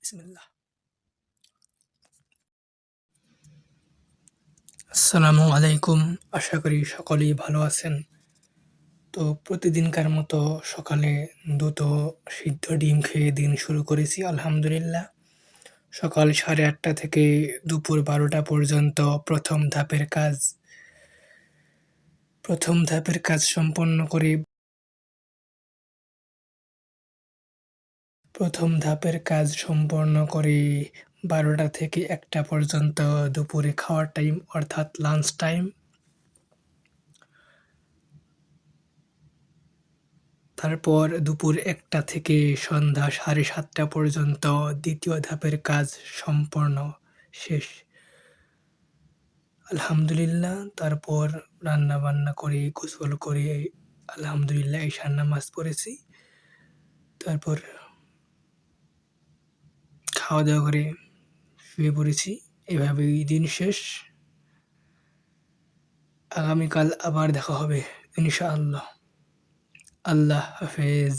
বিসমিল্লাহ। আসসালামু আলাইকুম। আশা করি সকলেই ভালো আছেন। তো প্রতিদিনকার মতো সকালে দুটো সিদ্ধ ডিম খেয়ে দিন শুরু করেছি আলহামদুলিল্লাহ। সকাল 8:30 থেকে দুপুর 12টা পর্যন্ত প্রথম ধাপের কাজ সম্পন্ন করে 12টা থেকে 1টা পর্যন্ত দুপুরে খাওয়ার টাইম অর্থাৎ লাঞ্চ টাইম। তারপর দুপুর 1টা থেকে সন্ধ্যা 7:30 পর্যন্ত ২য় ধাপের কাজ সম্পন্ন শেষ। আলহামদুলিল্লাহ। তারপর রান্না-বান্না করে, গোসল করে আলহামদুলিল্লাহ এশার নামাজ পড়েছি। তারপর খাওয়া-দাওয়া করে শুয়ে পড়েছি। এভাবেই দিন শেষ। আগামীকাল আবার দেখা হবে ইনশাআল্লাহ। আল্লাহ হাফেজ।